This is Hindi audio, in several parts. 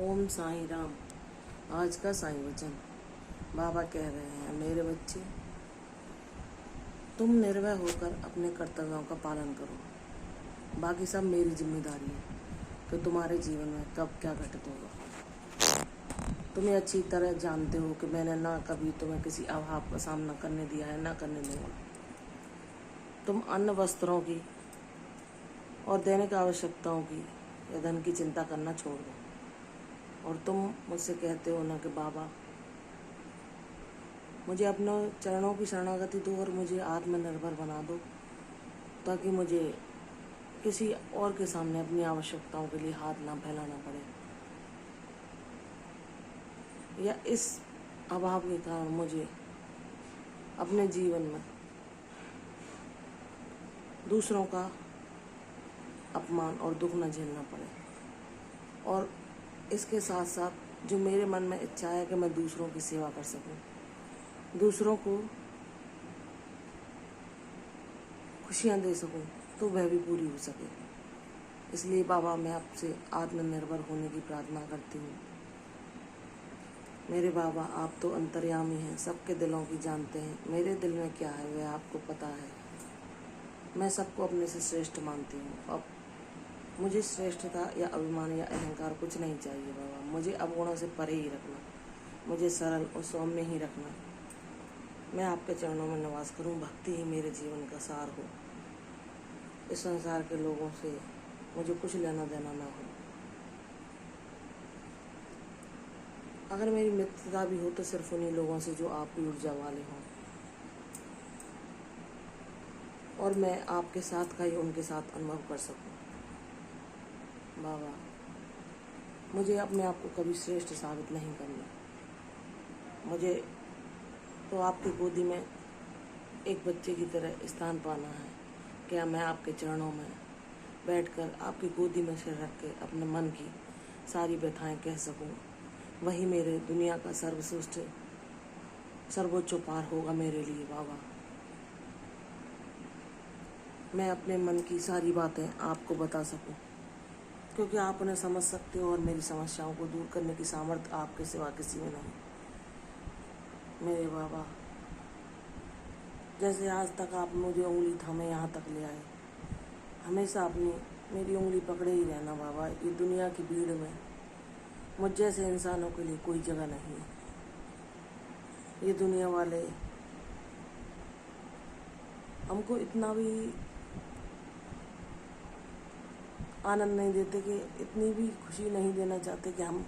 ओम साईं राम। आज का साईं वचन। बाबा कह रहे हैं, मेरे बच्चे, तुम निर्भय होकर अपने कर्तव्यों का पालन करो। बाकी सब मेरी जिम्मेदारी है कि तुम्हारे जीवन में कब क्या घटित होगा। तुम्हें अच्छी तरह जानते हो कि मैंने ना कभी तुम्हें किसी अभाव का सामना करने दिया है, ना करने दूंगा। तुम अन्न वस्त्रों की और दैनिक आवश्यकताओं की या धन की चिंता करना छोड़ दो। और तुम मुझसे कहते हो ना कि बाबा, मुझे अपने चरणों की शरणागति दो और मुझे आत्मनिर्भर बना दो, ताकि मुझे किसी और के सामने अपनी आवश्यकताओं के लिए हाथ ना फैलाना पड़े, या इस अभाव के कारण मुझे अपने जीवन में दूसरों का अपमान और दुख न झेलना पड़े। और इसके साथ साथ जो मेरे मन में इच्छा है कि मैं दूसरों की सेवा कर सकूं, दूसरों को खुशियां दे सकूं, तो वह भी पूरी हो सके। इसलिए बाबा, मैं आपसे आत्मनिर्भर होने की प्रार्थना करती हूँ। मेरे बाबा, आप तो अंतर्यामी हैं, सबके दिलों की जानते हैं। मेरे दिल में क्या है वह आपको पता है। मैं सबको अपने से श्रेष्ठ मानती हूँ। अब मुझे श्रेष्ठता या अभिमान या अहंकार कुछ नहीं चाहिए बाबा। मुझे अवगुणों से परे ही रखना, मुझे सरल और सौम्य ही रखना। मैं आपके चरणों में निवास करूं, भक्ति ही मेरे जीवन का सार हो। इस संसार के लोगों से मुझे कुछ लेना देना ना हो। अगर मेरी मित्रता भी हो तो सिर्फ उन्हीं लोगों से जो आपकी ऊर्जा वाले हों, और मैं आपके साथ का ही उनके साथ अनुभव कर सकूं। बाबा, मुझे अपने आप को कभी श्रेष्ठ साबित नहीं करना। मुझे तो आपकी गोदी में एक बच्चे की तरह स्थान पाना है। क्या मैं आपके चरणों में बैठकर आपकी गोदी में सिर रख के अपने मन की सारी व्यथाएं कह सकूं। वही मेरे दुनिया का सर्वश्रेष्ठ सर्वोच्च उपहार होगा मेरे लिए बाबा। मैं अपने मन की सारी बातें आपको बता सकूं, क्योंकि आप उन्हें समझ सकते हो और मेरी समस्याओं को दूर करने की सामर्थ्य आपके सिवा किसी में नहीं। मेरे बाबा, जैसे आज तक आप मुझे उंगली थामे यहाँ तक ले आए, हमेशा अपनी मेरी उंगली पकड़े ही रहना बाबा। ये दुनिया की भीड़ में मुझ जैसे इंसानों के लिए कोई जगह नहीं है। ये दुनिया वाले हमको इतना भी आनंद नहीं देते, कि इतनी भी खुशी नहीं देना चाहते कि हम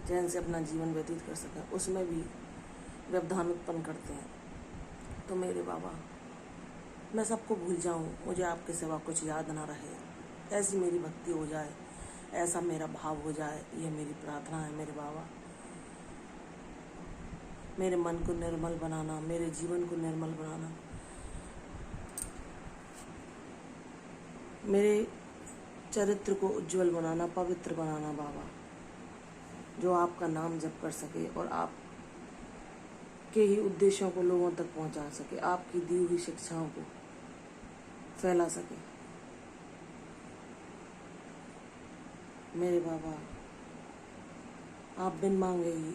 चैन से अपना जीवन व्यतीत कर सकें। उसमें भी व्यवधान उत्पन्न करते हैं। तो मेरे बाबा, मैं सबको भूल जाऊं, मुझे आपके सिवा कुछ याद ना रहे, ऐसी मेरी भक्ति हो जाए, ऐसा मेरा भाव हो जाए, यह मेरी प्रार्थना है मेरे बाबा। मेरे मन को निर्मल बनाना, मेरे जीवन को निर्मल बनाना, मेरे चरित्र को उज्जवल बनाना, पवित्र बनाना बाबा, जो आपका नाम जप कर सके और आप के ही उद्देश्यों को लोगों तक पहुंचा सके, आपकी दी हुई शिक्षाओं को फैला सके। मेरे बाबा, आप बिन मांगे ही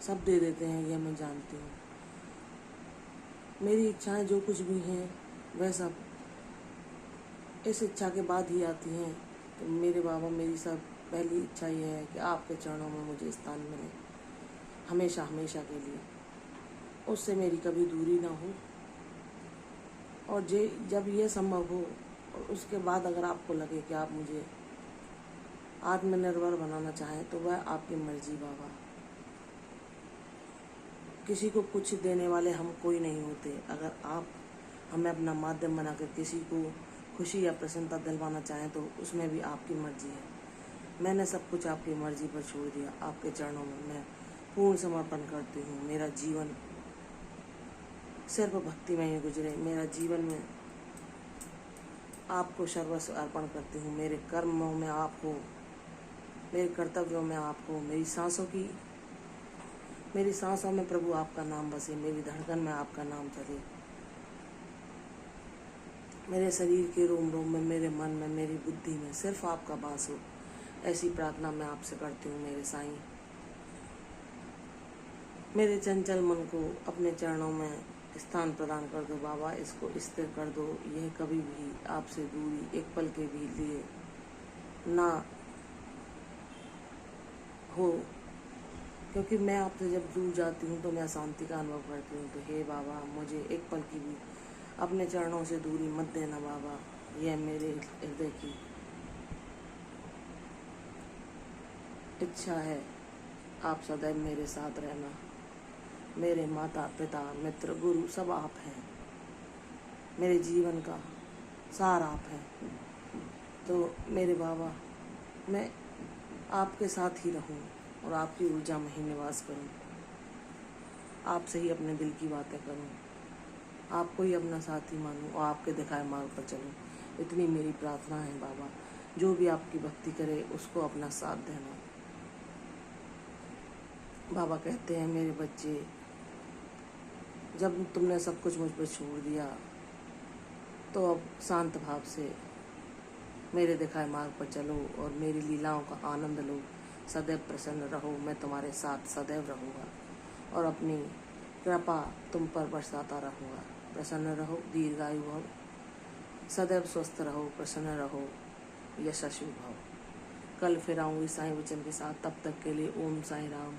सब दे देते हैं, यह मैं जानती हूँ। मेरी इच्छाएं जो कुछ भी हैं वह सब इस इच्छा के बाद ही आती हैं। तो मेरे बाबा, मेरी सब पहली इच्छा यह है कि आपके चरणों में मुझे स्थान मिले हमेशा हमेशा के लिए, उससे मेरी कभी दूरी ना हो। और जब यह संभव हो, और उसके बाद अगर आपको लगे कि आप मुझे आत्मनिर्भर बनाना चाहें, तो वह आपकी मर्जी बाबा। किसी को कुछ देने वाले हम कोई नहीं होते। अगर आप हमें अपना माध्यम बनाकर किसी को खुशी या प्रसन्नता दिलवाना चाहें, तो उसमें भी आपकी मर्जी है। मैंने सब कुछ आपकी मर्जी पर छोड़ दिया। आपके चरणों में मैं पूर्ण समर्पण करती हूँ। मेरा जीवन सिर्फ भक्ति में ही गुजरे। मेरा जीवन में आपको सर्वस्व अर्पण करती हूँ। मेरे कर्मों में आप हो, मेरे कर्तव्यों में आप हो, मेरी सांसों में प्रभु आपका नाम बसे, मेरी धड़कन में आपका नाम चले, मेरे शरीर के रोम रोम में, मेरे मन में, मेरी बुद्धि में सिर्फ आपका वास हो। ऐसी प्रार्थना मैं आपसे करती हूँ मेरे साईं। मेरे चंचल मन को अपने चरणों में स्थान प्रदान कर दो बाबा, इसको स्थिर कर दो। यह कभी भी आपसे दूरी एक पल के भी लिए ना हो, क्योंकि मैं आपसे जब दूर जाती हूँ तो मैं अशांति का अनुभव करती हूँ। तो हे बाबा, मुझे एक पल की भी अपने चरणों से दूरी मत देना बाबा। यह मेरे हृदय की इच्छा है। आप सदैव मेरे साथ रहना। मेरे माता पिता मित्र गुरु सब आप हैं। मेरे जीवन का सार आप हैं। तो मेरे बाबा, मैं आपके साथ ही रहूं और आपकी ऊर्जा में ही निवास करूं। आपसे ही अपने दिल की बातें करूं, आपको ही अपना साथी मानूं और आपके दिखाए मार्ग पर चलूं। इतनी मेरी प्रार्थना है बाबा। जो भी आपकी भक्ति करे उसको अपना साथ देना। बाबा कहते हैं, मेरे बच्चे, जब तुमने सब कुछ मुझ पर छोड़ दिया तो अब शांत भाव से मेरे दिखाए मार्ग पर चलो और मेरी लीलाओं का आनंद लो। सदैव प्रसन्न रहो, मैं तुम्हारे साथ सदैव रहूँगा और अपनी कृपा तुम पर बरसाता रहूँगा। प्रसन्न रहो, दीर्घायु भव, सदैव स्वस्थ रहो, प्रसन्न रहो, यशस्वी भव। कल फिर आऊँगी साईं वचन के साथ। तब तक के लिए ओम साईं राम।